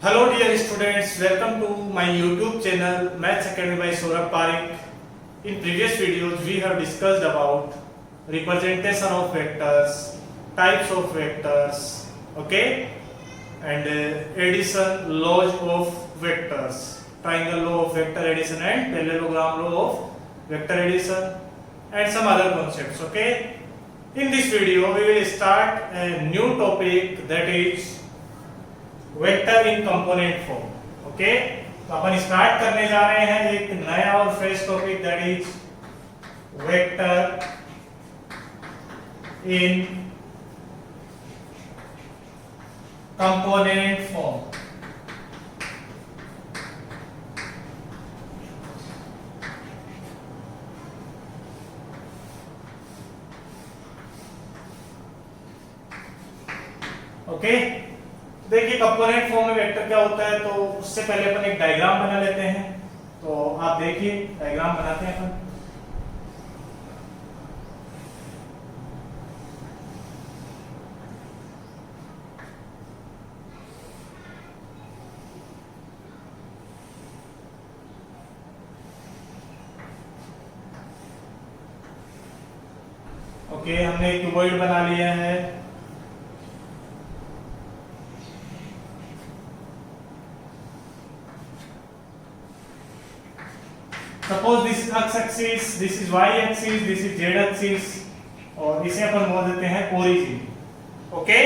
Hello dear students, welcome to my YouTube channel Maths Academy by Saurabh Parekh. In previous videos we have discussed about representation of vectors, types of vectors, okay, and addition laws of vectors, triangle law of vector addition and parallelogram law of vector addition and some other concepts, okay. In this video we will start a new topic, that is vector in component form. Okay, तो अपन start करने जा रहे हैं एक नया और fresh topic, that is vector in component form. Okay, देखिए component form में वेक्टर क्या होता है, तो उससे पहले अपन एक डायग्राम बना लेते हैं. तो आप देखिए डायग्राम बनाते हैं अपन. ओके, हमने क्यूबॉइड बना लिया है. Suppose this is x axis, this is y axis, this is z axis, और इसे अपन बोल देते हैं ओरिजिन. ओके,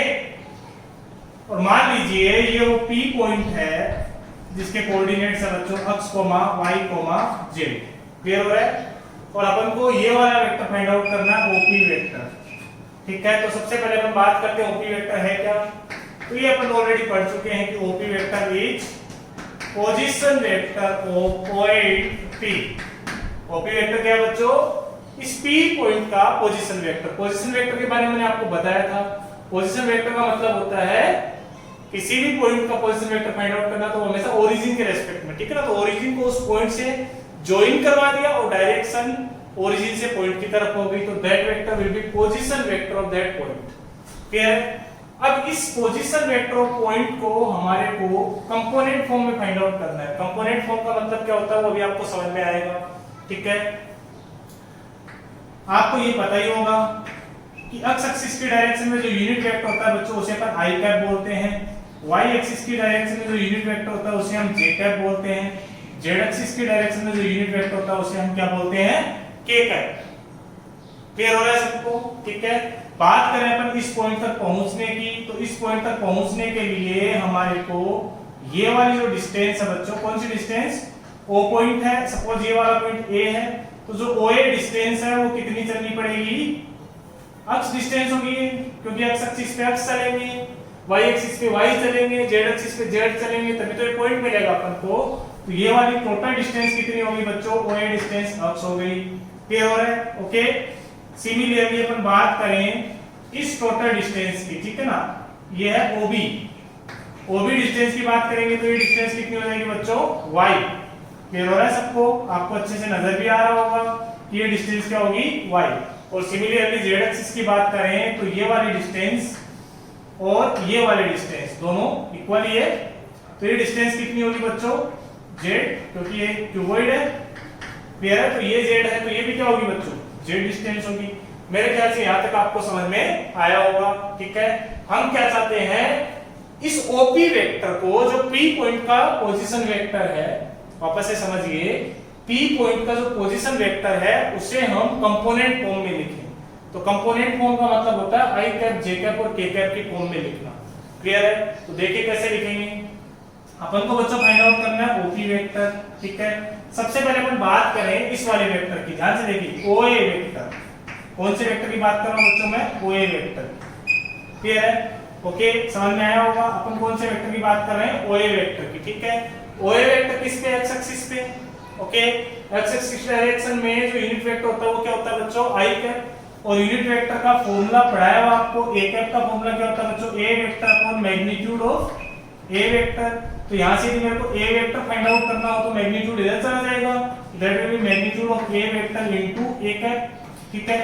और मान लीजिए ये वो P पॉइंट है जिसके कोऑर्डिनेट्स है बच्चों x, y, z. क्लियर हो रहा है? और अपन को ये वाला वेक्टर फाइंड आउट करना है, OP वेक्टर. ठीक है, तो सबसे पहले अपन बात करते हैं OP वेक्टर है क्या. तो ये अपन ऑलरेडी पढ़ चुके हैं कि OP vector is position vector of point P. OP vector क्या है बच्चों? इस P पॉइंट का पोजीशन वेक्टर. पोजीशन वेक्टर के बारे में मैंने आपको बताया था. पोजीशन वेक्टर का मतलब होता है किसी भी पॉइंट का पोजीशन वेक्टर फाइंड आउट करना, तो हमेशा ओरिजिन के रेस्पेक्ट में. ठीक है ना, तो ओरिजिन को उस पॉइंट से ज्वाइन करवा दिया और डायरेक्शन ओरिजिन से पॉइंट की तरफ हो गई, तो that vector will B position vector of that point. Clear है? अब इस पोजीशन वेक्टर ऑफ पॉइंट को हमारे को कंपोनेंट फॉर्म में फाइंड आउट करना है. कंपोनेंट फॉर्म का मतलब क्या होता है वो भी आपको समझ में आएगा. ठीक है, आपको ये पता ही होगा कि x एक्सिस की डायरेक्शन में जो यूनिट वेक्टर होता है बच्चों उसे अपन i कैप बोलते हैं. y एक्सिस की डायरेक्शन में जो यूनिट वेक्टर होता है उसे हम j कैप बोलते हैं. z एक्सिस की डायरेक्शन में जो यूनिट वेक्टर होता है उसे हम क्या बोलते हैं? k cap. क्लियर हो रहा है सबको? ठीक है, बात करें अपन इस पॉइंट तक पहुंचने की, तो इस पॉइंट तक पहुंचने के लिए हमारे को ये वाली जो डिस्टेंस है बच्चों, कौन सी डिस्टेंस? O पॉइंट है. सपोज ये वाला पॉइंट A है, तो जो OA डिस्टेंस है वो कितनी चलनी पड़ेगी? x डिस्टेंस होगी, क्योंकि x एक्सिस पे x चलेंगे, y एक्सिस पे y चलेंगे, z एक्सिस पे z चलेंगे, तभी तो ये पॉइंट मिलेगा अपन को. तो ये वाली टोटल डिस्टेंस कितनी होगी बच्चों? OA डिस्टेंस x हो गई. क्लियर हो रहा है? ओके, सिमिलरली अपन बात करें इस टोटल डिस्टेंस की. ठीक है ना, ये है OB. OB डिस्टेंस की बात करेंगे तो ये डिस्टेंस कितनी हो जाएगी बच्चों? y. क्लियर हो रहा है सबको? आपको अच्छे से नजर भी आ रहा होगा कि ये डिस्टेंस क्या होगी? y. और सिमिलरली z एक्सिस की बात करें तो ये वाली डिस्टेंस और ये वाली डिस्टेंस दोनों इक्वल ही है. तो ये डिस्टेंस कितनी होगी बच्चों? z, क्योंकि ये क्यूबॉइड है. क्लियर है? तो ये z है, तो ये भी क्या होगी बच्चों? z डिस्टेंस होगी. मेरे ख्याल से यहां तक आपको समझ में आया होगा. ठीक है, हम क्या चाहते हैं, इस OP वेक्टर को जो P पॉइंट का पोजीशन वेक्टर है, वापस से समझिए, P पॉइंट का जो पोजीशन वेक्टर है उसे हम कंपोनेंट फॉर्म में लिखें. तो कंपोनेंट फॉर्म का मतलब होता है i कैप, j कैप और k कैप की फॉर्म में लिखना. क्लियर है? तो देखिए कैसे लिखेंगे. अपन को बच्चों फाइंड आउट करना है OP वेक्टर. ठीक है, सबसे पहले अपन बात करें इस वाले वेक्टर की. ध्यान से देखिए, OA वेक्टर. कौन से वेक्टर की बात कर रहा हूं बच्चों मैं? OA vector. क्लियर है? ओके, समझ में आया होगा. अपन कौन से वेक्टर की बात कर रहे हैं? OA वेक्टर की. ठीक है, OA वेक्टर किस पे? x एक्सिस पे. ओके, x एक्सिस डायरेक्शन में जो यूनिट वेक्टर होता है वो क्या होता है बच्चों? i cap. और यूनिट वेक्टर का फॉर्मूला पढ़ाया हुआ आपको. a कैप का फॉर्मूला क्या होता है बच्चों? a vector upon magnitude of a vector. तो यहां से भी मेरे को a वेक्टर फाइंड आउट करना हो तो मैग्नीट्यूड इधर चला जाएगा, that will B magnitude of a vector into a cap. ठीक है,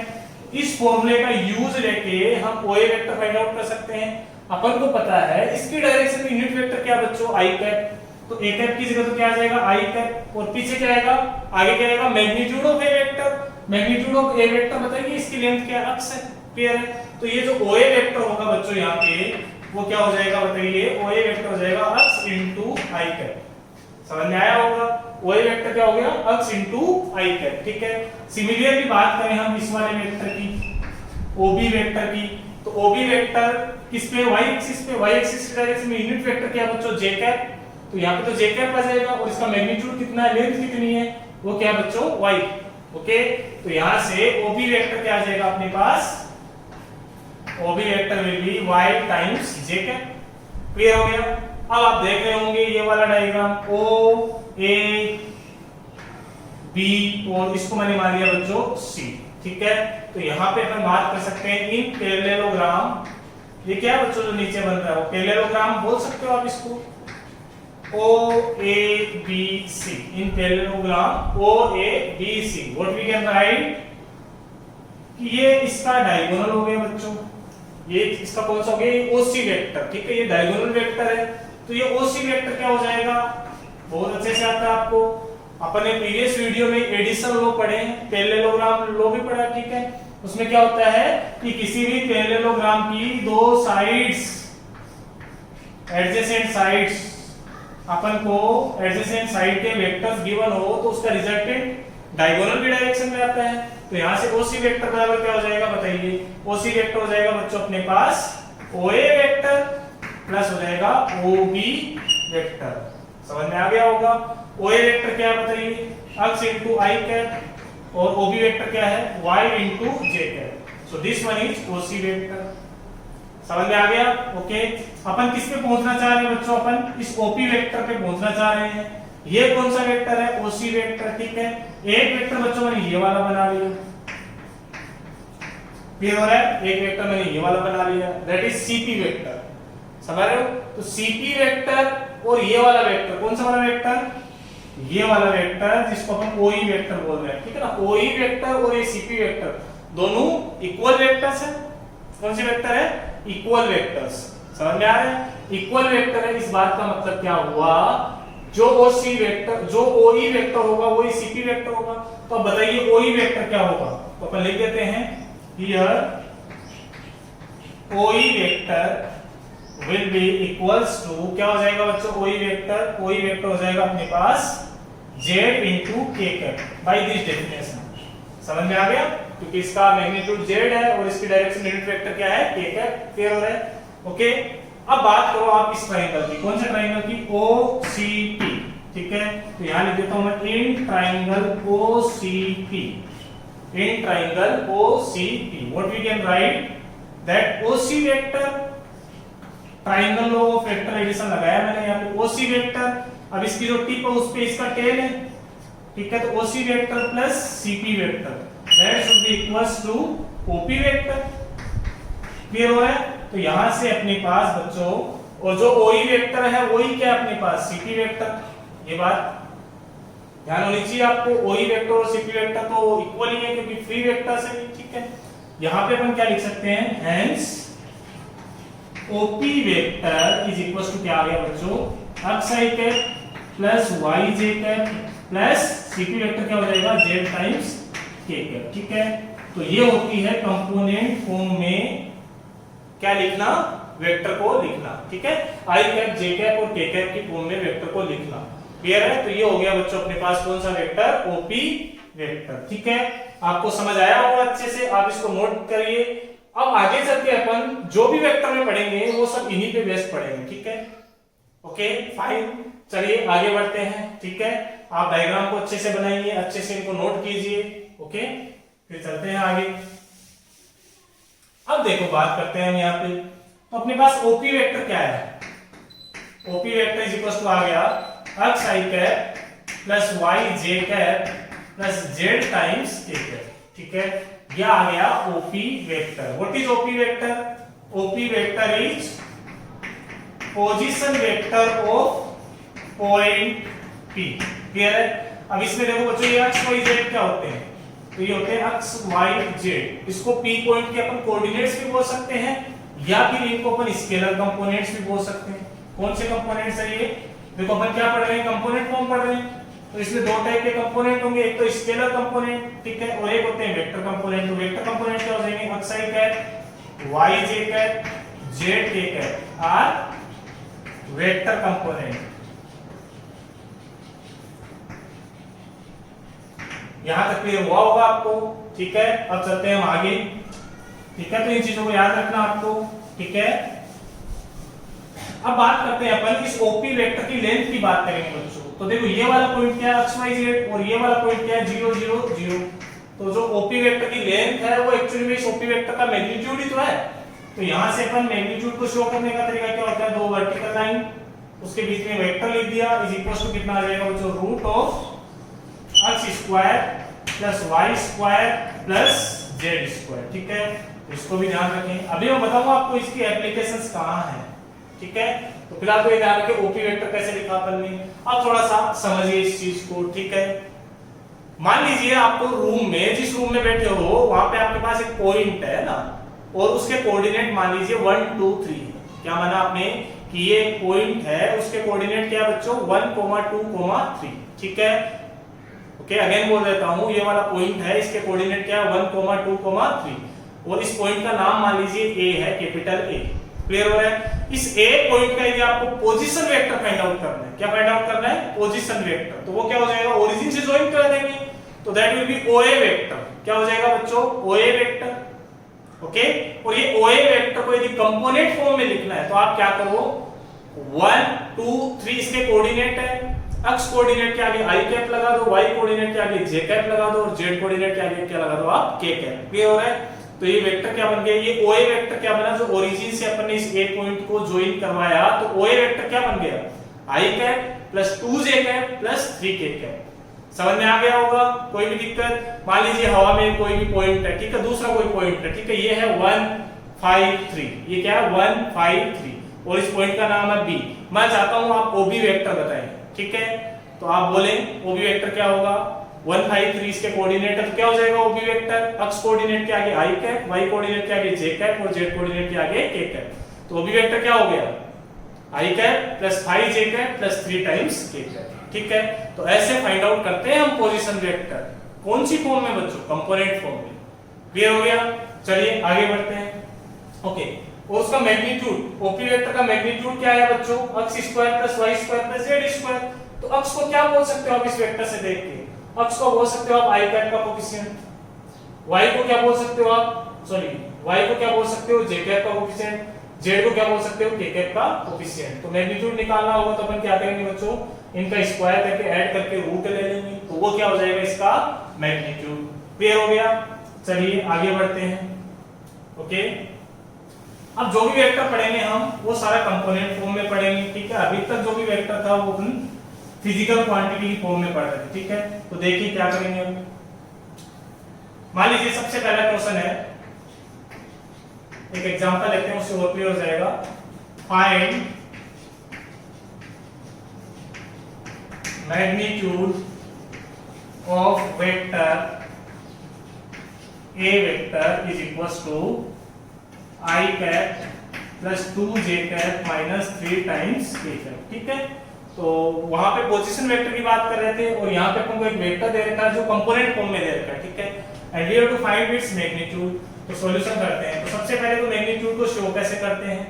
इस फॉर्मूले का यूज लेके हम OA वेक्टर फाइंड आउट कर सकते हैं. अपन को पता है इसकी डायरेक्शन में यूनिट वेक्टर क्या बच्चों, आई कैप। तो ए कैप की जगह तो क्या आ जाएगा, आई कैप, और पीछे क्या आएगा, आगे क्या आएगा, magnitude of A vector. Magnitude of A vector बताइए इसकी लेंथ क्या है, अक्स है, क्लियर है। तो ये जो ओए वेक्टर होगा बच्चों यहाँ पे वो क्या हो जाएगा बताइए, ओए वेक्टर हो जाएगा अक्स इनटू आई कैप। समझ में आया होगा, ओए वेक्टर क्या हो गया, अक्स इनटू आई कैप, ठीक है। सिमिलरली बात करें हम इस वाले वेक्टर की, ओबी वेक्टर की, तो ओबी वेक्टर किस पे, वाई एक्सिस पे, वाई एक्सिस की डायरेक्शन में यूनिट वेक्टर क्या बच्चों, जे कैप। तो यहाँ पे तो जे कैप आ जाएगा, और इसका मैग्नीट्यूड कितना है, लेंथ कितनी है, वो क्या बच्चों, वाई। ओके, तो यहाँ से ओबी वेक्टर क्या आ जाएगा अपने पास, OB vector will be Y times J cap. Clear हो गया। अब आप देख रहे होंगे ये वाला डायग्राम, ओ ए बी, और इसको मैंने मान लिया बच्चों सी, ठीक है। तो यहाँ पे अपन बात कर सकते हैं इन पैरेललोग्राम, ये क्या बच्चों जो नीचे बन रहा है वो पैरेललोग्राम बोल सकते हो आप इसको, O A B C, in parallelogram O A B C. What we can write कि ये इसका डायगोनल हो गया बच्चों, ये इसका कौन सा हो गया, ओसी वेक्टर, ठीक है। ये डायगोनल वेक्टर है, तो ये ओसी वेक्टर क्या हो जाएगा, बहुत अच्छे से आता है आपको। अपन ने प्रीवियस वीडियो में एडिशन लॉ पढ़े हैं, पैरेललोग्राम लॉ भी पढ़ा, ठीक है। उसमें क्या होता है कि किसी भी पैरेललोग्राम की दो साइड्स, एडजेसेंट साइड्स, अपन को एडजेसेंट साइड के वेक्टर्स गिवन हो तो उसका रिजल्टेंट डायगोनल की डायरेक्शन में आता है। तो यहां से ओसी वेक्टर बराबर क्या हो जाएगा बताइए, ओसी वेक्टर हो जाएगा बच्चों अपने पास ओए वेक्टर प्लस हो जाएगा ओबी वेक्टर। समझ में आ गया होगा। ओए वेक्टर क्या है बताइए, अक्स इनटू आई कैप, और ओबी वेक्टर क्या है, y into j cap. So this one is OC vector. समझ में आ गया। ओके, अपन किस पे पहुंचना चाह रहे हैं बच्चों, अपन इस ओपी वेक्टर पे पहुंचना चाह रहे हैं। ये कौन सा वेक्टर है, ओसी वेक्टर, ठीक है। एक वेक्टर बच्चों मैंने ये वाला बना लिया, क्लियर हो रहा है, एक वेक्टर मैंने ये वाला बना लिया, दैट इज सीपी वेक्टर। समझ रहे हो। तो सीपी वेक्टर और ये वाला वेक्टर, कौन सा वाला वेक्टर, ये वाला वेक्टर जिसको अपन ओई वेक्टर बोल रहे हैं, ठीक है ना। ओई वेक्टर और ये सीपी वेक्टर दोनों इक्वल वेक्टर्स हैं। कौन से वेक्टर है, इक्वल वेक्टर्स। समझ में आ रहा है, इक्वल वेक्टर है। इस बात का मतलब क्या हुआ, जो ओसी वेक्टर, जो ओई वेक्टर होगा वही सीपी वेक्टर होगा। तो अब बताइए ओई वेक्टर क्या होगा, तो अपन लिख देते हैं हियर ओई vector will be equals to, क्या हो जाएगा बच्चों, ओई वेक्टर हो जाएगा अपने पास z into k cap by this definition. समझ में आ गया, क्योंकि इसका मैग्नीट्यूड z है और इसकी डायरेक्शन यूनिट वेक्टर क्या है, k कैप। क्लियर हो रहा है। ओके, अब बात करो आप इस ट्रायंगल की, कौन से ट्रायंगल की, OCP, ठीक है। तो यहां लिख देता हूं मैं in triangle OCP, in triangle OCP। What we can write that OC vector, triangle law of vector addition लगाया मैंने यहाँ पे, ओसी वेक्टर। अब इसकी जो टिप है उस पे इसका टेल है, ठीक है। तो OC vector plus CP vector that should be equals to OP vector. Clear हो रहा है। तो यहां से अपने पास बच्चों, और जो ओई वेक्टर है वही क्या अपने पास सीपी वेक्टर। ये बात ध्यान होनी चाहिए आपको, ओई वेक्टर और सीपी वेक्टर तो इक्वल ही है क्योंकि फ्री वेक्टर से, ठीक है। यहां पे अपन क्या लिख सकते हैं, hence OP vector is equal to क्या आ गया बच्चों, x i cap plus y j cap plus CP vector क्या हो जाएगा, z टाइम्स k कैप, ठीक है। तो ये होती है कंपोनेंट फॉर्म में क्या लिखना, वेक्टर को लिखना, ठीक है। i कैप, j कैप और k कैप की फॉर्म में वेक्टर को लिखना। क्लियर है। तो ये हो गया बच्चों अपने पास कौन सा वेक्टर, OP वेक्टर, ठीक है। आपको समझ आया होगा अच्छे से, आप इसको नोट करिए। अब आगे चल के अपन जो भी वेक्टर में पढ़ेंगे वो सब इन्हीं पे बेस्ड पढ़ेंगे, ठीक है। ओके फाइन, चलिए आगे बढ़ते हैं, ठीक है। आप डायग्राम को अच्छे से बनाइए, अच्छे से इनको नोट कीजिए, ओके। फिर चलते हैं आगे। अब देखो बात करते हैं हम यहाँ पे, तो अपने पास ओपी वेक्टर क्या है, OP vector is equal to आ गया X I cap plus Y J cap plus Z times K cap, ठीक है। यह आ गया OP vector. What is OP vector, OP vector is position vector of point P। Clear है। अब इसमें देखो बच्चों ये एक्स वाई जेड क्या होते हैं, तो ये होते हैं एक्स वाई जेड। इसको P पॉइंट के अपन कोऑर्डिनेट्स भी बोल सकते हैं या फिर इनको अपन स्केलर कंपोनेंट्स भी बोल सकते हैं। कौन से कंपोनेंट्स है ये? देखो अपन क्या पढ़ रहे हैं, कंपोनेंट फॉर्म पढ़ रहे हैं, तो इसमें दो टाइप के कंपोनेंट होंगे, एक तो स्केलर कंपोनेंट, ठीक है, और एक होते हैं वेक्टर कंपोनेंट। तो वेक्टर कंपोनेंट क्या हो जाएंगे, x i cap, y j cap, z k cap are vector component. यहां तक क्लियर हुआ होगा आपको, ठीक है। अब चलते हैं हम आगे, ठीक है, तो इन चीजों को याद रखना आपको, ठीक है। अब बात करते हैं अपन इस ओपी वेक्टर की लेंथ की बात करेंगे बच्चों। तो देखो ये वाला पॉइंट क्या है, xyz, और ये वाला पॉइंट क्या है, 0 0 0। तो जो ओपी वेक्टर की लेंथ है वो एक्चुअली में इस ओपी वेक्टर का मैग्नीट्यूड ही तो है। तो यहां से अपन मैग्नीट्यूड को शो करने का तरीका क्या होता है, दो वर्टिकल लाइन, उसके बीच में वेक्टर लिख दिया, इज इक्वल टू कितना आ जाएगा बच्चों, root of x square plus y square plus z square, ठीक है। इसको भी ध्यान रखें। अभी मैं बताऊंगा आपको इसकी एप्लीकेशंस कहां है, ठीक है। तो फिलहाल तो ये ध्यान रखें ओपी वेक्टर कैसे लिखा अपन ने। अब थोड़ा सा समझिए इस चीज को, ठीक है। मान लीजिए आपको रूम में, जिस रूम में बैठे हो वहां पे आपके पास एक पॉइंट है ना, और उसके कोऑर्डिनेट मान लीजिए 1 2 3 है। क्या माना आपने कि ये पॉइंट है, उसके कोऑर्डिनेट क्या है बच्चों, 1 2 3, ठीक है। ओके, अगेन बोल देता हूं, ये वाला पॉइंट है, इसके कोऑर्डिनेट क्या है, 1 2 3, और इस पॉइंट का नाम मान लीजिए ए है, कैपिटल ए। क्लियर हो रहा है? इस ए पॉइंट का यदि आपको पोजीशन वेक्टर फाइंड आउट करना है, क्या फाइंड आउट करना है, पोजीशन वेक्टर, तो वो क्या हो जाएगा, ओरिजिन से ज्वाइन कर देंगे, तो दैट विल बी ओए वेक्टर। क्या हो जाएगा बच्चों, ओए वेक्टर। ओके, और ये ओए वेक्टर को यदि कंपोनेंट फॉर्म में लिखना है तो आप क्या करो, 1 2 3 इसके कोऑर्डिनेट है, x कोऑर्डिनेट के आगे i कैप लगा दो, y कोऑर्डिनेट के आगे j कैप लगा दो, और z कोऑर्डिनेट के आगे क्या लगा दो आप, k कैप। क्लियर हो रहा है? तो ये वेक्टर क्या बन गया, ये OA वेक्टर क्या बना, जो ओरिजिन से अपन ने इस A पॉइंट को ज्वाइन करवाया, तो OA वेक्टर क्या बन गया, i cap plus 2j cap plus 3k cap. समझ में आ गया होगा? कोई भी दिक्कत? मान लीजिए हवा में कोई भी पॉइंट है, ठीक है, दूसरा कोई पॉइंट है, ठीक है, ये है 1 5 3, ये क्या है 1 5 3, और इस पॉइंट का नाम है B। मैं चाहता हूं आप OB वेक्टर बताएं, ठीक है। तो आप बोलें OB वेक्टर क्या होगा, 1 5 3 इसके कोऑर्डिनेट है, तो क्या हो जाएगा OB वेक्टर, x कोऑर्डिनेट के आगे i कैप, y कोऑर्डिनेट के आगे j कैप, और z कोऑर्डिनेट के आगे k कैप। तो OB वेक्टर क्या हो गया, i cap plus 5j cap plus 3 times k cap, ठीक है। तो ऐसे फाइंड आउट करते हैं हम पोजीशन वेक्टर। कौन सी फॉर्म में बच्चों, कंपोनेंट फॉर्म में। क्लियर हो गया? चलिए आगे बढ़ते हैं। ओके, और उसका मैग्नीट्यूड, ओपी वेक्टर का मैग्नीट्यूड क्या है बच्चों, x square plus y square plus z square. तो x को क्या बोल सकते हो आप इस वेक्टर से देख के, x को बोल सकते हो आप i कैप का कोफिशिएंट, y को क्या बोल सकते हो आप, सॉरी y को क्या बोल सकते हो, j कैप का कोफिशिएंट, z को क्या बोल सकते हो, k कैप का कोफिशिएंट। तो मैग्नीट्यूड निकालना होगा तो अपन क्या करेंगे बच्चों, इनका स्क्वायर करके ऐड करके रूट ले लेंगे, तो वो क्या हो जाएगा इसका मैग्नीट्यूड। क्लियर हो गया? चलिए आगे बढ़ते हैं। ओके, अब जो भी वेक्टर पढ़ेंगे हम वो सारा कंपोनेंट फॉर्म में पढ़ेंगे, ठीक है। अभी तक जो भी वेक्टर था वो अपन फिजिकल क्वांटिटी की फॉर्म में पढ़ रहे थे, ठीक है। तो देखिए क्या करेंगे हम। मान लीजिए सबसे पहला क्वेश्चन है, एक एग्जांपल लेते हैं, उससे और क्लियर हो जाएगा। Find magnitude of vector a vector is equal to i cap plus 2j cap minus 3 times k cap, ठीक है। तो वहां पे पोजीशन वेक्टर की बात कर रहे थे, और यहाँ पे हमको एक वेक्टर दे रखा है जो कंपोनेंट फॉर्म में दे रखा है, ठीक है। And we have to find its magnitude. तो सॉल्यूशन करते हैं। तो सबसे पहले तो मैग्नीट्यूड को शो कैसे करते हैं,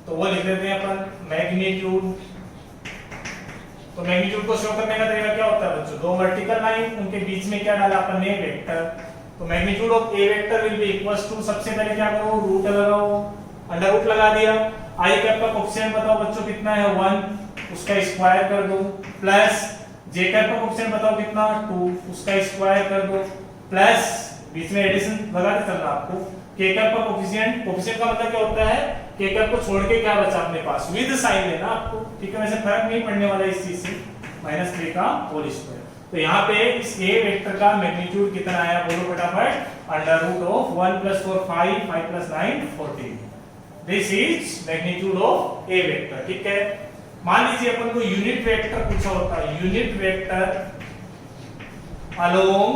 तो वो लिख देते हैं अपन मैग्नीट्यूड। तो मैग्नीट्यूड को शो करने का तरीका क्या होता है बच्चों, दो वर्टिकल लाइन, उनके बीच में क्या डाला अपन ने, वेक्टर। तो magnitude of A vector will be equals to, सबसे पहले क्या करो, रूट लगाओ, अंडर रूट लगा दिया। आई कैप का कोएफिशिएंट बताओ बच्चों कितना है, 1, उसका स्क्वायर कर दो, प्लस जे कैप का कोएफिशिएंट बताओ कितना, 2, उसका स्क्वायर कर दो, प्लस बीच में एडिशन लगाते चलना आपको। के कैप का कोएफिशिएंट, कोएफिशिएंट का मतलब क्या होता है, के कैप को छोड़ के क्या बचा अपने पास, विद साइन लेना आपको, ठीक है। वैसे फर्क नहीं पड़ने वाला इस चीज से, -3 का होल स्क्वायर। तो यहाँ पे इस ए वेक्टर का मैग्नीट्यूड कितना आया, बोलो फटाफट, under root of 1 + 4 5, 5 + 9 14। This is magnitude of A vector, ठीक है। मान लीजिए अपन को यूनिट वेक्टर पूछा होता है, यूनिट वेक्टर अलोंग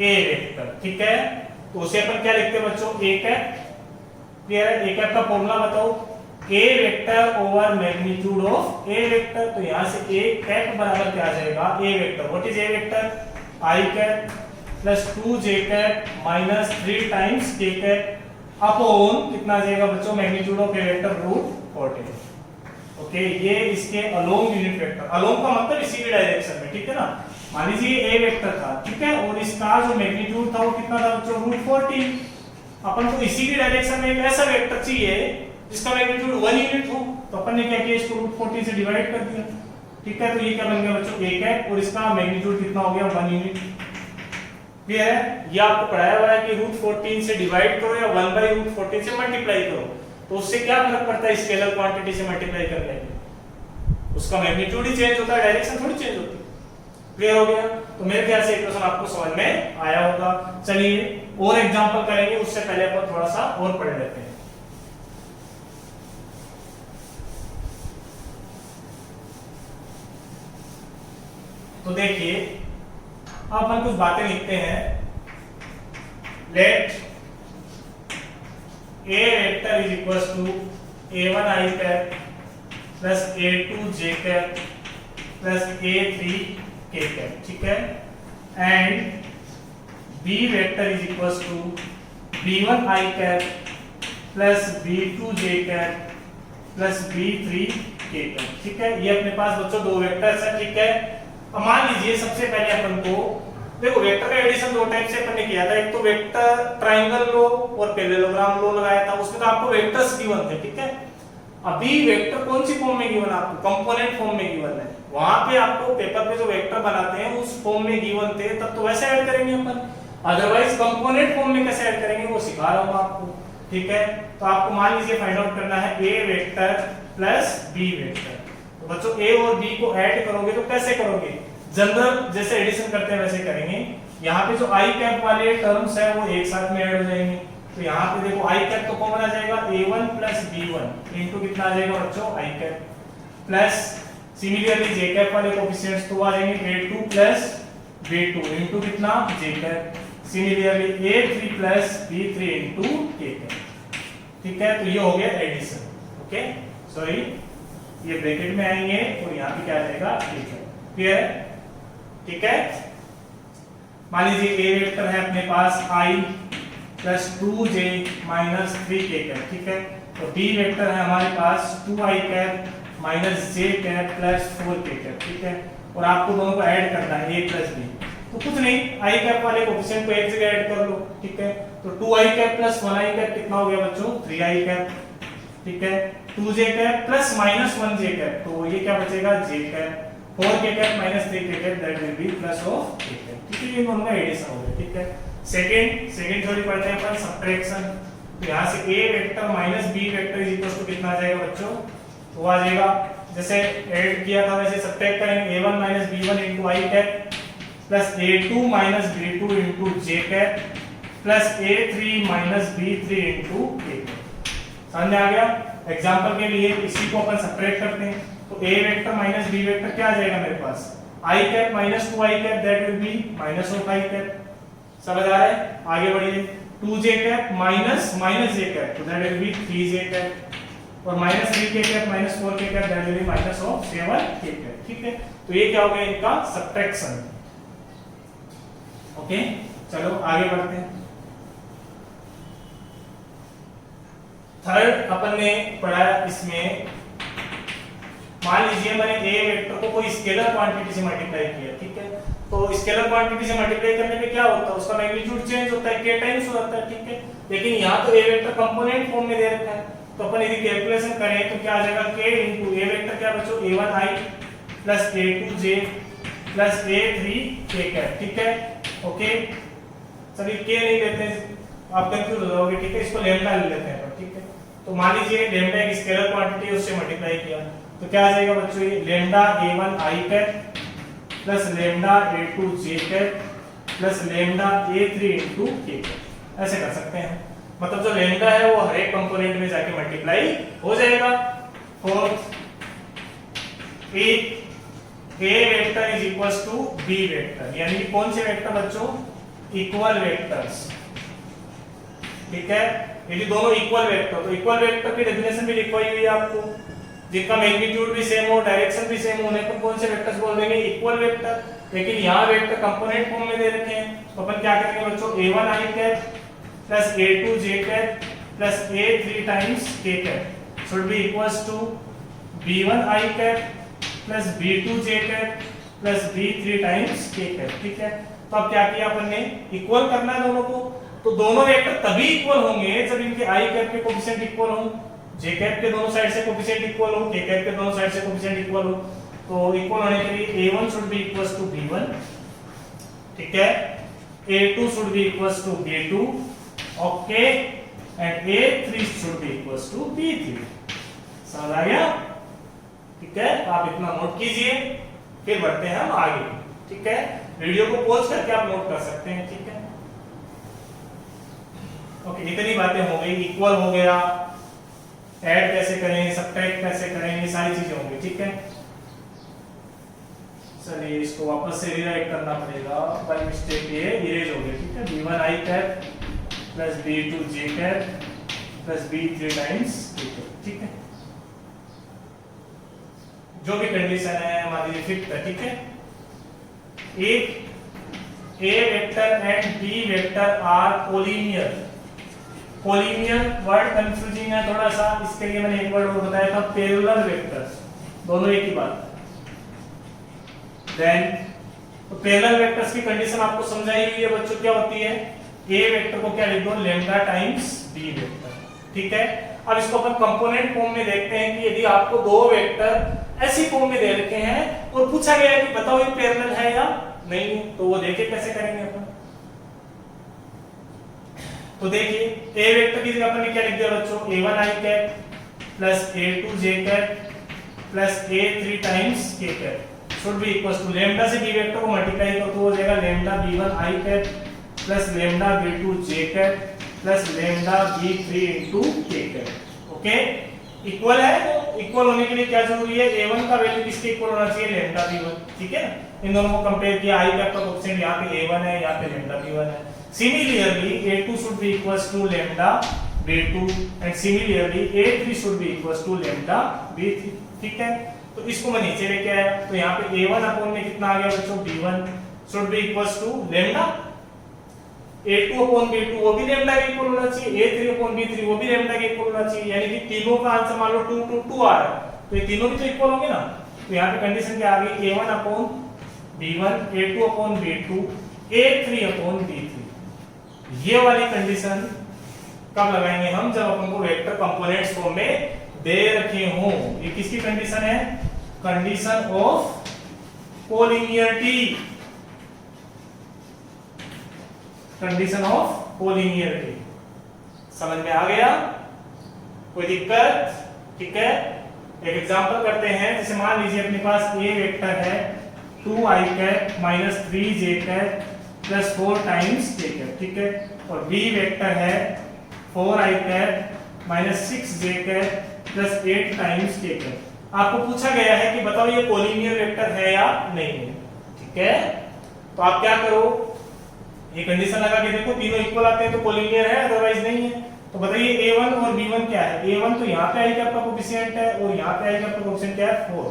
ए वेक्टर, ठीक है। तो उसे अपन क्या लिखते हैं बच्चों, ए कैप क्लियर है? ए कैप का फॉर्मूला बताओ, A vector over magnitude of A vector. तो यहां से ए कैप बराबर क्या आ जाएगा, A vector, what is A vector, I cap plus 2 J cap minus 3 times K cap upon कितना आ जाएगा बच्चों, magnitude of A vector root 14। Okay, ये इसके अलोंग यूनिट वेक्टर, अलोंग का मतलब इसी की डायरेक्शन में, ठीक है ना। मान लीजिए ए वेक्टर था, ठीक है, और इसका जो मैग्नीट्यूड था वो कितना था बच्चों, रूट 14। अपन को इसी की डायरेक्शन में एक ऐसा वेक्टर चाहिए जिसका मैग्नीट्यूड 1 यूनिट हो, तो अपन ने क्या किया, इसको रूट 14 से डिवाइड कर दिया, ठीक है। तो ये क्या बन गया बच्चों, ए कैप, और इसका मैग्नीट्यूड कितना हो गया, 1 यूनिट। क्लियर है? ये आपको पढ़ाया हुआ है कि रूट 14 से डिवाइड करो या 1/√14 से मल्टीप्लाई करो, तो उससे क्या फर्क पड़ता है स्केलर क्वांटिटी से मल्टीप्लाई करने में, उसका मैग्नीट्यूड ही चेंज होता है, डायरेक्शन थोड़ी चेंज होती है। क्लियर हो गया? तो मेरे ख्याल से इक्वेशन आपको समझ में आया होगा। चलिए और एग्जांपल करेंगे, उससे पहले अपन थोड़ा सा और पढ़ लेते हैं। तो देखिए अब अपन कुछ बातें लिखते हैं। Let a vector is equals to a1 i cap plus a2 j cap plus a3 k cap, ठीक है, and b vector is equals to b1 i cap plus b2 j cap plus b3 k cap, ठीक है। ये अपने पास बच्चों दो vectors हैं, ठीक है। अब मान लीजिए सबसे पहले अपन को देखो वेक्टर का एडिशन दो टाइप से अपन ने किया था, एक तो वेक्टर ट्रायंगल लो और पैरेललोग्राम लो लगाया था, उसमें तो आपको वेक्टर्स गिवन थे, ठीक है। अभी वेक्टर कौन सी फॉर्म में गिवन है आपको, कंपोनेंट फॉर्म में गिवन है। वहां पे आपको पेपर पे जो वेक्टर बनाते हैं उस फॉर्म में गिवन थे, तब तो वैसे ऐड करेंगे अपन, अदरवाइज कंपोनेंट फॉर्म में कैसे ऐड करेंगे वो सिखा रहा हूं आपको, ठीक है। तो आपको मान लीजिए फाइंड आउट करना है a vector plus b vector. तो बच्चों a और b को ऐड करोगे तो कैसे करोगे, जनरल जैसे एडिशन करते हैं वैसे करेंगे। यहाँ पे जो i कैप वाले टर्म्स है वो एक साथ में ऐड हो जाएंगे। तो यहाँ पे देखो i कैप तो कॉमन आ जाएगा, a1 प्लस b1 इनटू कितना आ जाएगा बच्चों, i cap plus similarly j cap वाले कोएफिशिएंट्स तो आ जाएंगे a2 प्लस b2 इनटू कितना, j cap, similarly a3 plus b3 into k cap, ठीक है। तो ये हो गया एडिशन, ओके, सॉरी ये ब्रैकेट में आएंगे और यहाँ पे क्या आ जाएगा, k कैप, क्लियर है, ठीक है। मान लीजिए a वेक्टर है अपने पास i plus 2j minus 3k cap, ठीक है। तो b वेक्टर है हमारे पास 2i cap minus j cap plus 4k cap, ठीक है। और आपको दोनों को ऐड करना है a प्लस b, तो कुछ नहीं i कैप वाले कोएफिशिएंट को एक जगह ऐड कर लो, ठीक है। तो 2i cap plus 1i cap कितना हो गया बच्चों, 3i कैप, ठीक है। 2j cap plus minus 1j cap, तो ये क्या बचेगा, j cap, 4k cap minus 3k cap, that will be plus of k cap, ठीक है। ये दोनों का एडिशन हो गया, ठीक है। सेकंड थ्योरी पढ़ते हैं अपन, सबट्रैक्शन। तो यहां से a vector minus b vector is equal to कितना आ जाएगा बच्चों, तो आ जाएगा जैसे ऐड किया था वैसे सब्ट्रैक्ट करेंगे, a1 minus b1 into i cap plus a2 minus b2 into j cap plus a3 minus b3 into k cap. समझ में आ गया? एग्जांपल के लिए इसी को अपन सब्ट्रैक्ट करते हैं, तो a vector minus b vector क्या आ जाएगा मेरे पास, i cap minus 2i cap, that will be minus of i cap. समझ आ रहा है? आगे बढ़िए, 2j cap minus minus j cap, तो that will be 3j cap, और minus 3k cap minus 4k cap, that will be minus of 7k cap, ठीक है। तो ये क्या हो गया इनका सब्ट्रैक्शन, ओके। चलो आगे बढ़ते हैं। थर्ड अपन ने पढ़ा इसमें, मान लीजिए मैंने a वेक्टर को कोई स्केलर क्वांटिटी से मल्टीप्लाई किया, ठीक है। तो स्केलर क्वांटिटी से मल्टीप्लाई करने पे क्या होता है, उसका मैग्नीट्यूड चेंज होता है, k टाइम्स हो जाता है, ठीक है। लेकिन यहाँ तो a वेक्टर कंपोनेंट फॉर्म में दे रखा है, तो अपन यदि कैलकुलेशन करें तो क्या आ जाएगा, k इनटू a वेक्टर क्या बच्चों, a1i plus a2j plus a3k cap, ठीक है, ओके। चलिए k नहीं लेते हैं, आप कंफ्यूज हो जाओगे, ठीक है। इसको लैम्डा ले लेते हैं, ठीक है। तो मान लीजिए लैम्डा एक स्केलर क्वांटिटी है, उससे मल्टीप्लाई किया, तो क्या आ जाएगा बच्चों, ये lambda a1 i cap plus lambda a2 j cap plus lambda a3 into k cap, ऐसे कर सकते हैं। मतलब जो लैम्डा है वो हर एक कंपोनेंट में जाके मल्टीप्लाई हो जाएगा। Fourth, a vector is equals to b vector, यानी कि कौन से वेक्टर बच्चों, इक्वल वेक्टर्स, ठीक है। यदि दोनों इक्वल वेक्टर, तो इक्वल वेक्टर की डेफिनेशन भी लिखवाई हुई है आपको, जिनका मैग्नीट्यूड भी सेम हो, डायरेक्शन भी सेम होने पर कौन से वेक्टर्स बोल देंगे, इक्वल वेक्टर। लेकिन यहाँ वेक्टर कंपोनेंट फॉर्म में दे रखे हैं, तो अपन क्या करेंगे बच्चों, a1 i cap plus a2 j cap plus a3 times k cap should be equals to b1 i cap plus b2 j cap plus b3 times k cap. ठीक है, तो अब क्या किया अपन ने, इक्वल करना है दोनों को, तो दोनों वेक्टर तभी इक्वल होंगे जब इनके i कैप के कोएफिशिएंट इक्वल हों, j कैप के दोनों साइड से कोएफिशिएंट इक्वल हो, k कैप के दोनों साइड से कोएफिशिएंट इक्वल हो। तो इक्वल होने के लिए a1 should be equals to b1, ठीक है, a2 should be equals to b2, okay, and a3 should be equals to b3। समझ आ गया? ठीक है, आप इतना नोट कीजिए, फिर बढ़ते हैं हम आगे। ठीक है, वीडियो को पॉज करके आप नोट कर सकते हैं। ठीक है, ओके, इतनी बातें हो गई, इक्वल हो गया, ऐड कैसे करें, सब्ट्रैक्ट कैसे करें, ये सारी चीजें होंगी। ठीक है, चलिए इसको वापस से रीराइट करना पड़ेगा, बाय मिस्टेक ये इरेज हो गया। ठीक है, b1 i cap plus b2 j cap plus b3 times k cap. ठीक है, जो भी कंडीशन है मान लीजिए फिफ्थ है। ठीक है, if a vector and b vector are collinear, collinear word confusing है थोड़ा सा, इसके लिए मैंने एक वर्ड और बताया था, पैरेलल वेक्टर्स, दोनों एक ही बात। देन तो पैरेलल वेक्टर्स की कंडीशन आपको समझाई हुई है बच्चों, क्या होती है, a वेक्टर को क्या लिख दो, लैम्डा टाइम्स b वेक्टर। ठीक है, अब इसको अपन कंपोनेंट फॉर्म में देखते हैं कि यदि आपको दो वेक्टर ऐसी फॉर्म में दे रखे हैं और पूछा गया है कि बताओ ये पैरेलल है या नहीं, तो वो देखे कैसे करेंगे अपन। तो देखिए a वेक्टर की जगह अपन ने क्या लिख दिया बच्चों, a1 i cap plus a2 j cap plus a3 times k cap should be equals to lambda से b वेक्टर को मल्टीप्लाई करो तो हो जाएगा lambda b1 i cap plus lambda b2 j cap plus lambda b3 into k cap. Okay, equal है, तो equal होने के लिए क्या जरूरी है, a1 का वैल्यू किसके इक्वल होना चाहिए, लैम्डा b1। ठीक है ना, इन दोनों को कंपेयर किया, i कैप का कोएफिशिएंट यहां पे a1 है, यहां पे लैम्डा b1 है। Similarly, a2 should be equals to lambda b2 and similarly a3 should be equals to lambda b3। ठीक है, तो इसको मैं नीचे लेके आया, तो यहाँ पे a1 अपॉन में कितना आ गया बच्चों, b1 should be equals to lambda, a2 upon b2 वो भी lambda के इक्वल होना चाहिए, a3 अपॉन b3 वो भी lambda के इक्वल होना चाहिए, यानी कि तीनों का आंसर मान लो 2 2 2 आ रहा है, तो ये तीनों भी तो इक्वल होंगे ना। तो यहाँ पे कंडीशन क्या आ गई, a1 upon b1, a2 upon b2, a3 upon b3। ये वाली कंडीशन कब लगाएंगे हम, जब अपन को वेक्टर कंपोनेंट्स फॉर्म में दे रखे हों। ये किसकी कंडीशन है, condition of collinearity, condition of collinearity. समझ में आ गया, कोई दिक्कत? ठीक है, एक एग्जांपल करते हैं, जैसे मान लीजिए अपने पास ए वेक्टर है 2i cap minus 3j cap plus 4 times k cap. ठीक है, और b वेक्टर है 4i cap minus 6j cap plus 8 times k cap. आपको पूछा गया है कि बताओ ये कोलिनियर वेक्टर है या नहीं है। ठीक है, तो आप क्या करो, ये कंडीशन लगा के देखो, तीनों इक्वल आते हैं तो कोलिनियर है, अदरवाइज नहीं है। तो बताइए a1 और b1 क्या है, a1 तो यहाँ पे i कैप का कोएफिशिएंट है और यहाँ पे i कैप का कोएफिशिएंट क्या है 4,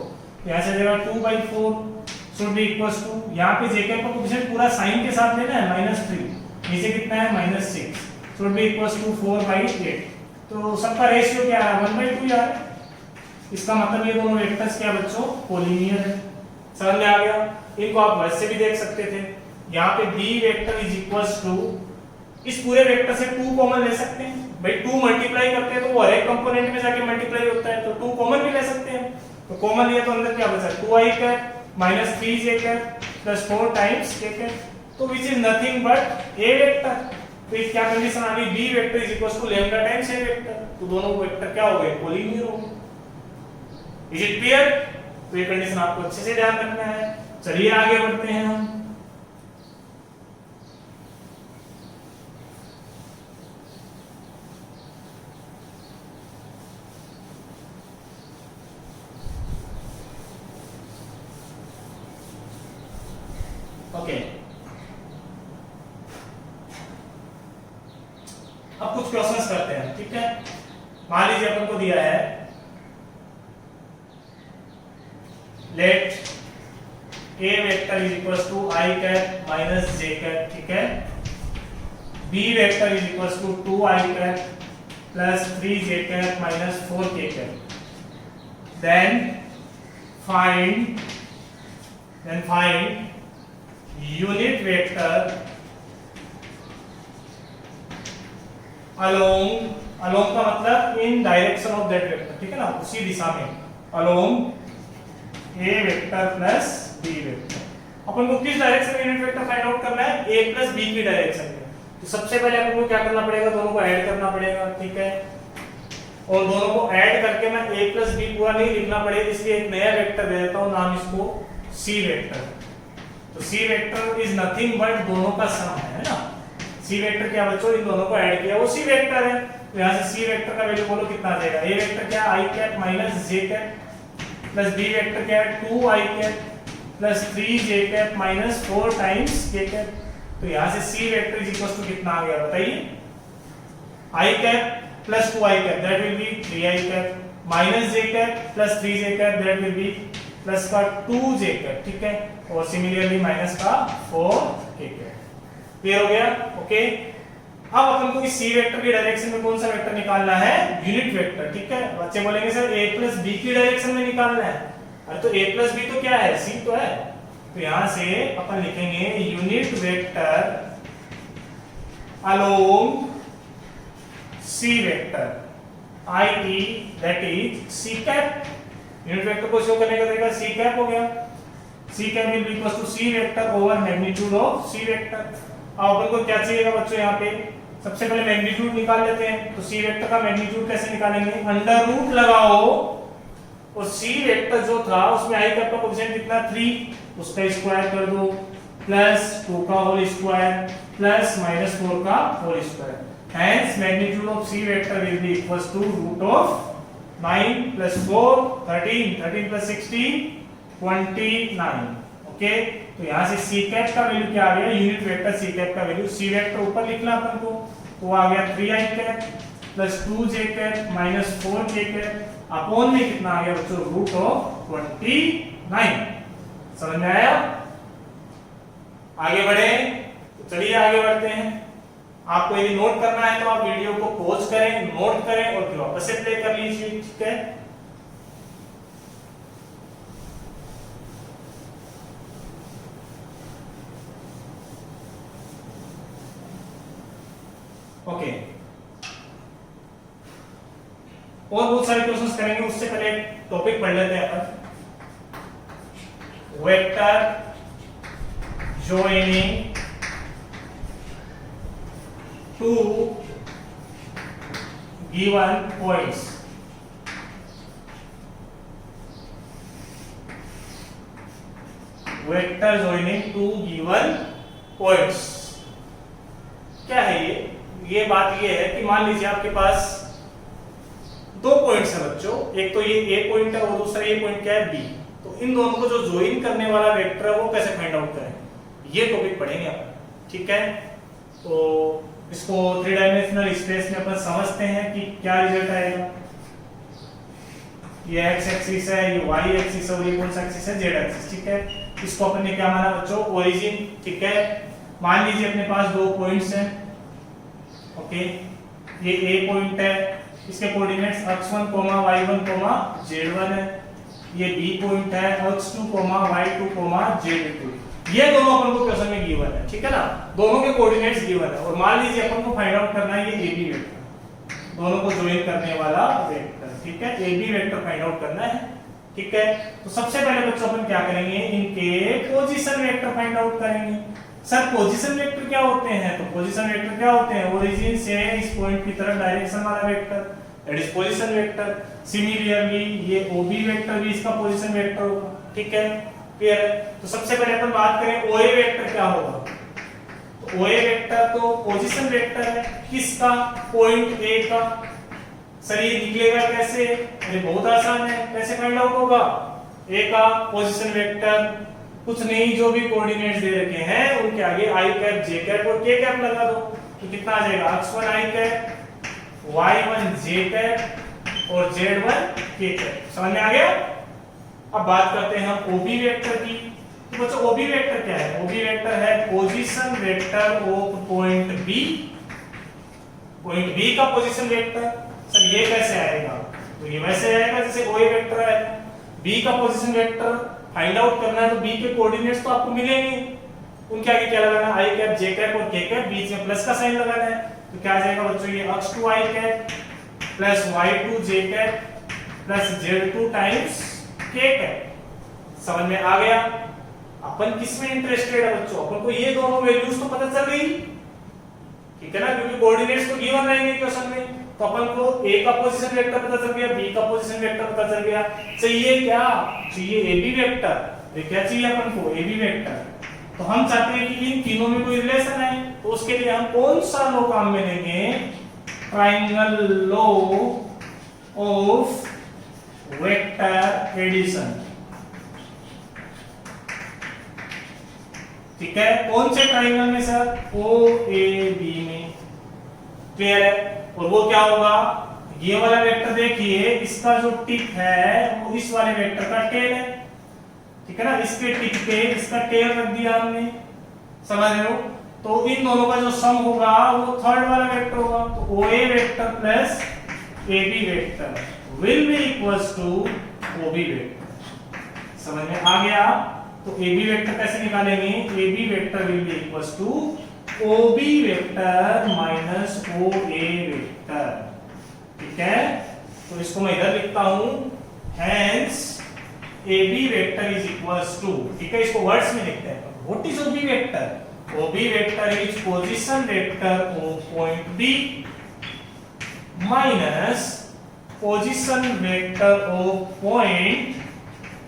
यहाँ से आ जाएगा 2/4 should be equals to, यहाँ पे j कैप का कोएफिशिएंट पूरा साइन के साथ लेना है -3, नीचे कितना है -6, should be equals to 4/8। तो सबका रेशियो क्या है 1/2 यार, इसका मतलब ये दोनों वेक्टर्स क्या बच्चों, कोलिनियर है। समझ में आ गया? इनको आप वैसे भी देख सकते थे, यहाँ पे b vector is equals to, इस पूरे वेक्टर से 2 कॉमन ले सकते हैं भाई, 2 मल्टीप्लाई करते हैं तो वो हर एक कंपोनेंट में जाके मल्टीप्लाई होता है, तो 2 कॉमन भी ले सकते हैं। तो कॉमन लिया तो अंदर क्या बचा, 2i cap minus 3j cap plus 4 times k cap, तो which is nothing but a vector. तो इस क्या कंडीशन आ गई, b vector is equals to lambda times a vector, तो दोनों वेक्टर क्या हो गए, कोलिनियर हो गए। Is it clear? तो ये कंडीशन आपको अच्छे से ध्यान रखना है। चलिए आगे बढ़ते हैं हम। ओके, अब कुछ क्वेश्चंस करते हैं। मान लीजिए अपन को दिया है let A vector is equal to I cap minus J cap, ठीक है। B vector is equal to 2I cap plus 3J cap minus 4K cap. Then find unit vector along का मतलब in direction of that vector, ठीक है ना, उसी दिशा में, along A vector plus B vector. अपन को किस डायरेक्शन में यूनिट वेक्टर फाइंड आउट करना है? A प्लस B की डायरेक्शन में। तो सबसे पहले अपन को क्या करना पड़ेगा? दोनों को ऐड करना पड़ेगा, ठीक है। और दोनों को ऐड करके मैं A प्लस B पूरा नहीं लिखना पड़ेगा, इसलिए एक नया वेक्टर दे देता हूं, नाम इसको C वेक्टर। तो C vector is nothing but दोनों का सम है ना। C वेक्टर क्या बच्चों? इन दोनों को ऐड किया वो C वेक्टर है। तो यहां से C वेक्टर का वैल्यू बोलो कितना आ जाएगा? A वेक्टर क्या? I cap minus J cap plus B vector क्या है? 2I cap plus 3J cap minus 4 times K cap. तो यहां से C vector is equal to कितना आ गया बताइए? I cap plus 2I cap that will be 3I cap minus J cap plus 3J cap that will be plus का 2J cap, ठीक है। और सिमिलरली माइनस का 4K कैप। क्लियर हो गया? ओके। अब अपन को इस C वेक्टर की डायरेक्शन में कौन सा वेक्टर निकालना है? यूनिट वेक्टर, ठीक है। बच्चे बोलेंगे सर A प्लस B की डायरेक्शन में निकालना है। अरे तो A प्लस B तो क्या है? C तो है। तो यहां से अपन लिखेंगे unit vector along C vector i.e. That is C cap. Unit vector को शो करने का तरीका C कैप हो गया। C cap will be equal to C vector over magnitude of C vector. अब अपन को क्या चाहिएगा बच्चों? यहाँ पे सबसे पहले मैग्नीट्यूड निकाल लेते हैं। तो C वेक्टर का मैग्नीट्यूड कैसे निकालेंगे? अंडर रूट लगाओ और C वेक्टर जो था उसमें I कैप का कोएफिशिएंट कितना? 3, उसका स्क्वायर कर दो प्लस 2 का होल स्क्वायर प्लस माइनस 4 का whole square. Hence magnitude of C vector will be equals to root of 9 plus 4 13, 13 plus 16 29। Okay. तो यहाँ से C कैप का वैल्यू क्या आ गया? यूनिट वेक्टर C कैप का वैल्यू, C वेक्टर ऊपर लिखना अपन को, तो आ गया 3I cap plus 2J cap minus 4K cap upon में कितना आ गया बच्चों? Root of 29। समझ में आया? आगे बढ़े? तो चलिए आगे बढ़ते हैं। आपको यदि नोट करना है तो आप वीडियो को पॉज करें, नोट करें और फिर वापस से प्ले कर लीजिए, ठीक है। ओके। और बहुत सारे क्वेश्चंस करेंगे, उससे पहले टॉपिक पढ़ लेते हैं अपन। Vector joining two given points। Vector joining two given points क्या है ये बात ये है कि मान लीजिए आपके पास दो पॉइंट्स है बच्चों, एक तो ये A पॉइंट है और दूसरा ये पॉइंट क्या है B। तो इन दोनों को जो ज्वाइन करने वाला वेक्टर है वो कैसे फाइंड आउट करें, ये टॉपिक पढ़ेंगे अपन, ठीक है। तो इसको 3 डायमेंशनल स्पेस में अपन समझते हैं कि क्या रिजल्ट आएगा। ये x एक्सिस है, ये y एक्सिस है और ये कौन सा एक्सिस है? z एक्सिस, ठीक है। इसको अपन ने क्या माना बच्चों? ओरिजिन, ठीक है। मान लीजिए अपने पास दो पॉइंट्स हैं, ओके। ये A पॉइंट है, इसके कोऑर्डिनेट्स x1, y1, z1 है। ये B पॉइंट है, x2, y2, z2। ये दोनों अपन को क्वेश्चन में गिवन है, ठीक है ना। दोनों के कोऑर्डिनेट्स गिवन है और मान लीजिए अपन को फाइंड आउट करना है ये AB वेक्टर, दोनों को ज्वाइन करने वाला वेक्टर, ठीक है। AB वेक्टर फाइंड आउट करना है, ठीक है। तो सबसे पहले बच्चों अपन क्या करेंगे? इनके पोजीशन वेक्टर फाइंड आउट करेंगे। सर पोजीशन वेक्टर क्या होते हैं? तो पोजीशन वेक्टर क्या होते हैं? ओरिजिन से इस पॉइंट की तरफ डायरेक्शन वाला vector, that is position vector. Similarly ये OB वेक्टर भी इसका पोजीशन वेक्टर होगा, ठीक है। क्लियर है? तो सबसे पहले अपन बात करें OA वेक्टर क्या होगा। तो OA वेक्टर तो पोजीशन वेक्टर है किसका? पॉइंट A का। सर ये निकलेगा कैसे? अरे बहुत आसान है, कैसे फाइंड आउट होगा? A का पोजीशन वेक्टर कुछ नहीं, जो भी कोऑर्डिनेट्स दे रखे हैं उनके आगे I कैप, J कैप और K कैप लगा दो, तो कितना आ जाएगा? x1 I cap y1 j cap और z1 k कैप। समझ में आ गया? अब बात करते हैं हम OB वेक्टर की। तो बच्चों OB वेक्टर क्या है? OB वेक्टर है position vector of point B का पोजीशन वेक्टर। सर ये कैसे आएगा? तो ये वैसे आएगा जैसे OA वेक्टर है। B का पोजीशन वेक्टर फाइंड आउट करना है तो B के कोऑर्डिनेट्स तो आपको मिलेंगे, उनके आगे क्या लगाना है? i कैप, j कैप और k कैप, बीच में प्लस का साइन लगाना है। तो क्या आ जाएगा बच्चों? ये x2 i cap plus y2 j cap plus z2 times k cap. समझ में आ गया? अपन किस में इंटरेस्टेड है बच्चों? अपन को ये दोनों वैल्यूज तो पता चल गई, ठीक है ना, क्योंकि कोऑर्डिनेट्स तो गिवन रहेंगे क्वेश्चन में। तो अपन को A का पोजीशन वेक्टर पता चल गया, B का पोजीशन वेक्टर पता चल गया। चाहिए क्या? चाहिए AB वेक्टर। ये क्या चाहिए अपन को? AB vector. तो हम चाहते हैं कि इन तीनों में कोई रिलेशन है, तो उसके लिए हम कौन सा लॉ काम में लेंगे? Triangle law of vector addition. ठीक है, कौन से ट्रायंगल में सर? OAB में। क्लियर है? और वो क्या होगा? ये वाला वेक्टर देखिए, इसका जो टिप है वो इस वाले वेक्टर का टेल है, ठीक है ना। इसके टिप पे इसका टेल रख दिया हमने, समझ रहे हो? तो इन दोनों का जो सम होगा वो थर्ड वाला वेक्टर होगा। तो OA vector plus AB vector will be equals to OB vector. समझ में आ गया? तो AB वेक्टर कैसे निकालेंगे? AB vector will be equals to OB vector minus OA vector. ठीक है, तो इसको मैं इधर लिखता हूं, hence AB vector is equals to, ठीक है, इसको वर्ड्स में लिखते हैं। What is OB vector? OB vector is position vector of point B minus position vector of point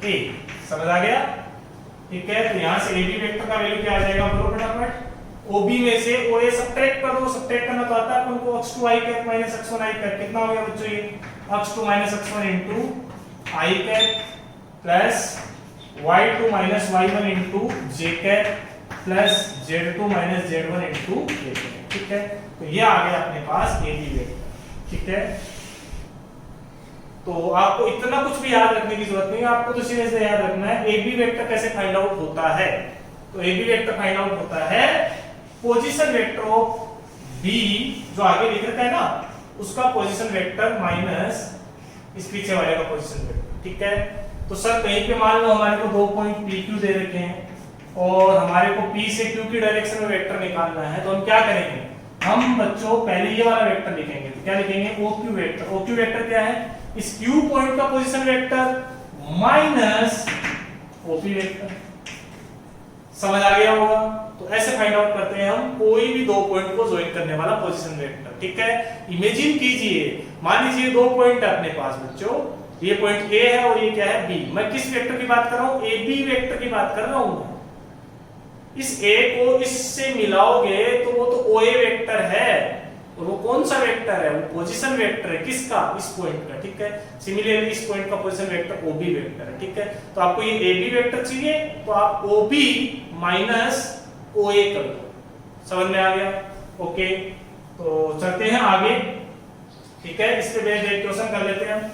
A। समझ आ गया? ठीक है, तो यहां से AB वेक्टर का वैल्यू क्या आ जाएगा? बोलो फटाफट। OB में से OA सब्ट्रैक्ट कर दो। सब्ट्रैक्ट करना तो आता है अपन को। x2 i cap minus x1 i cap कितना हो गया बच्चों? ये x2 minus x1 into i cap plus y2 minus y1 into j cap plus z2 minus z1 into k cap. ठीक है, तो ये आ गया अपने पास AB वेक्टर। ठीक है, तो आपको इतना कुछ भी याद रखने की जरूरत नहीं है, आपको तो सीधे से याद रखना है AB वेक्टर कैसे फाइंड आउट होता है। तो AB वेक्टर फाइंड आउट होता है पोजीशन वेक्टर ऑफ B, जो आगे लिख रखा है ना, उसका पोजीशन वेक्टर माइनस इस पीछे वाले का पोजीशन वेक्टर। ठीक है, तो सर कहीं पे मान लो हमारे को 2 पॉइंट PQ दे रखे हैं और हमारे को P से Q की डायरेक्शन में वेक्टर निकालना है, तो हम क्या करेंगे? हम बच्चों पहले ये वाला वेक्टर लिखेंगे। तो क्या लिखेंगे? OQ vector. OQ वेक्टर क्या है? इस Q पॉइंट का position vector minus OP vector. समझ आ गया होगा? तो ऐसे फाइंड आउट करते हैं हम कोई भी 2 पॉइंट को ज्वाइन करने वाला पोजीशन वेक्टर। ठीक है, इमेजिन कीजिए, मान लीजिए 2 पॉइंट है अपने पास बच्चों, ये पॉइंट A है और ये क्या है? B। मैं किस वेक्टर की बात कर रहा हूं? AB वेक्टर की बात कर रहा हूं। इस A को इससे मिलाओगे तो वो तो OA वेक्टर है, और वो कौन सा वेक्टर है? वो पोजीशन वेक्टर है। किसका? इस पॉइंट का। ठीक है, सिमिलरली इस पॉइंट का पोजीशन वेक्टर OB वेक्टर है। ठीक है, तो आपको ये AB वेक्टर चाहिए तो आप OB माइनस OA कर दो। समझ में आ गया? ओके, तो चलते हैं आगे। ठीक है, इस पे बेस्ड एक क्वेश्चन कर लेते हैं हम।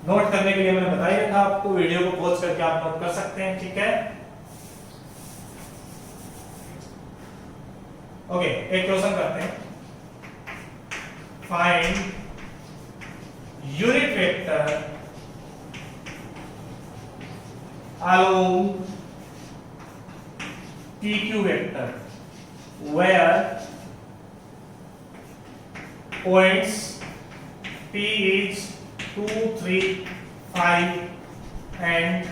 नोट करने के लिए मैंने बता ही रखा आपको, वीडियो को पॉज करके आप नोट कर सकते हैं। ठीक है, ओके, एक क्वेश्चन करते हैं। Find unit vector along PQ vector where points P is 2, 3, 5 and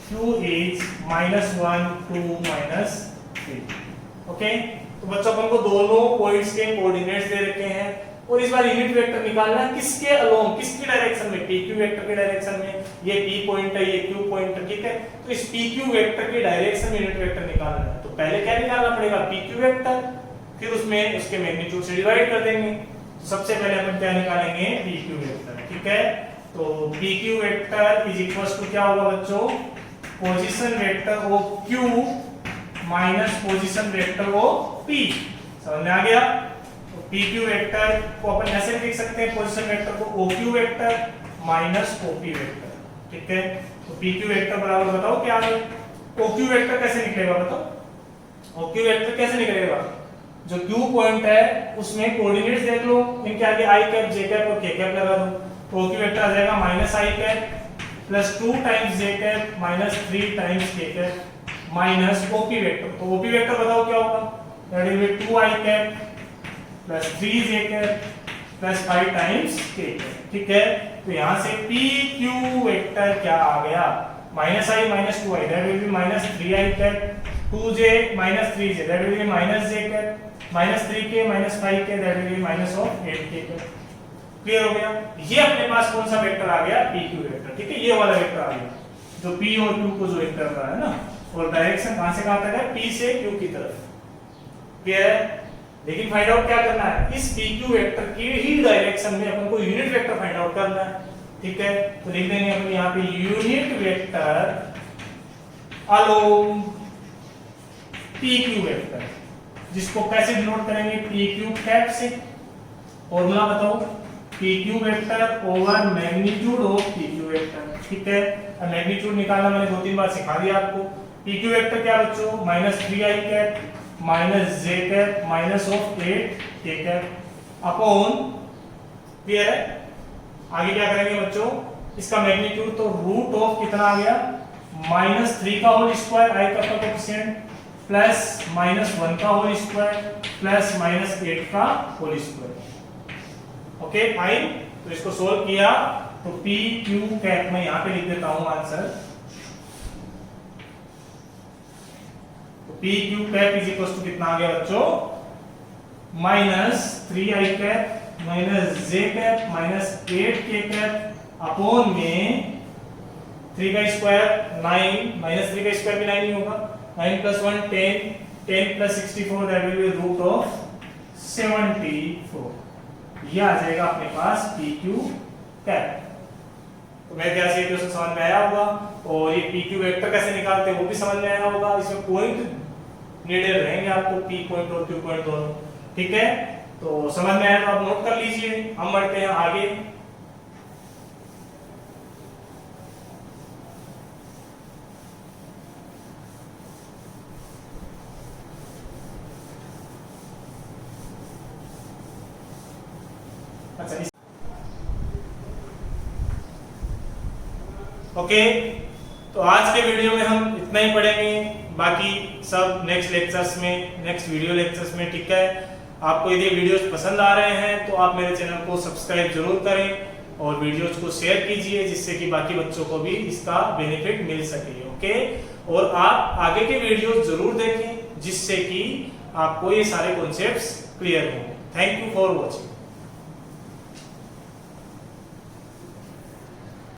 Q is -1, 2, -3। Okay, तो बच्चों अपन को दोनों पॉइंट्स के कोऑर्डिनेट्स दे रखे हैं और इस बार यूनिट वेक्टर निकालना है किसके अलोंग, किसकी डायरेक्शन में? PQ वेक्टर की डायरेक्शन में। ये P पॉइंट है, ये Q पॉइंट है। ठीक है, तो इस PQ वेक्टर की डायरेक्शन में यूनिट वेक्टर निकालना है। तो पहले क्या निकालना पड़ेगा? PQ वेक्टर, फिर उसमें उसके मैग्नीट्यूड से डिवाइड कर देंगे। तो सबसे पहले अपन क्या निकालेंगे? PQ vector. ठीक है, तो P Q vector is equal to क्या होगा बच्चों, position vector O Q minus position vector O P. समझ में आ गया? तो पी क्यू वेक्टर को अपन ऐसे लिख सकते हैं, पोजीशन वेक्टर को O Q vector minus O P vector. ठीक है, तो पी क्यू वेक्टर बराबर बताओ क्या है, ओ क्यू वेक्टर कैसे निकलेगा बताओ, ओ क्यू वेक्टर कैसे निकलेगा, जो क्यू पॉइंट है उसमें कोऑर्डिनेट्स देख लो, इनके आगे आई कैप जे कैप और के कैप लगा दो, तो ओ क्यू वेक्टर आ जाएगा माइनस आई cap plus 2 times J cap minus 3 times K cap minus OP vector. तो ओपी वेक्टर बताओ क्या होगा, that will B 2 I cap plus 3 J cap plus 5 times K cap. ठीक है, तो यहां से पी क्यू वेक्टर क्या आ गया, minus I minus 2 I, that will be minus 3 I cap 2j minus 3j, that will be minus j cap minus 3k minus 5k, that will be minus of 8k cap. Clear हो गया? ये अपने पास कौन सा vector आ गया, P Q vector. ठीक है, ये वाला वेक्टर आ गया जो पी और क्यू को जो वेक्टर कर रहा है ना, और डायरेक्शन कहां से कहां तक है, पी से क्यू की तरफ। क्लियर है? लेकिन फाइंड आउट क्या करना है, इस पी क्यू वेक्टर की ही डायरेक्शन में अपन को यूनिट वेक्टर फाइंड आउट करना है। ठीक है, तो लिख देंगे अपन यहां पे unit vector along P Q vector, जिसको कैसे डिनोट करेंगे, पी क्यू कैप से। फॉर्मूला बताओ, P Q vector over magnitude of P Q vector. ठीक है, अब मैग्नीट्यूड निकालना मैंने 2-3 बार सिखा दिया आपको। पी क्यू वेक्टर क्या बच्चों, minus 3i cap minus J cap minus of 8k cap upon, clear है? आगे क्या करेंगे बच्चों, इसका मैग्नीट्यूड तो रूट ऑफ कितना आ गया, माइनस 3 का होल स्क्वायर, आई का कोएफिशिएंट प्लस माइनस 1 का होल स्क्वायर प्लस माइनस 8 का होल स्क्वायर। ओके फाइन, तो इसको सोल्व किया तो पी क्यू कैप में यहां पे लिख देता हूं आंसर, तो P Q cap is equal to कितना आ गया बच्चों, minus 3i cap minus J cap minus 8k cap upon में 3 का स्क्वायर 9 माइनस 3 का स्क्वायर भी 9 ही होगा, 9 प्लस 1 10 10 प्लस 64 that will be root of 74। ये आ जाएगा अपने पास पी क्यू कैप। तो मैं क्या से समझ में आया होगा, और ये पी क्यू वेक्टर कैसे निकालते हैं वो भी समझ में आया होगा। इसमें पॉइंट नीडेड रहेंगे आपको, पी पॉइंट और क्यू पॉइंट दोनों। ठीक है, तो समझ में आया तो आप नोट कर लीजिए। हम बढ़ते हैं आगे। अच्छा, ओके, तो आज के वीडियो में हम इतना ही पढ़ेंगे, बाकी सब नेक्स्ट लेक्चर्स में, नेक्स्ट वीडियो लेक्चर्स में। ठीक है, आपको यदि वीडियोस पसंद आ रहे हैं तो आप मेरे चैनल को सब्सक्राइब जरूर करें और वीडियोस को शेयर कीजिए, जिससे कि बाकी बच्चों को भी इसका बेनिफिट मिल सके। ओके, और आप आगे के वीडियोस जरूर देखें, जिससे कि आपको ये सारे कॉन्सेप्ट्स क्लियर हो। Thank you for watching.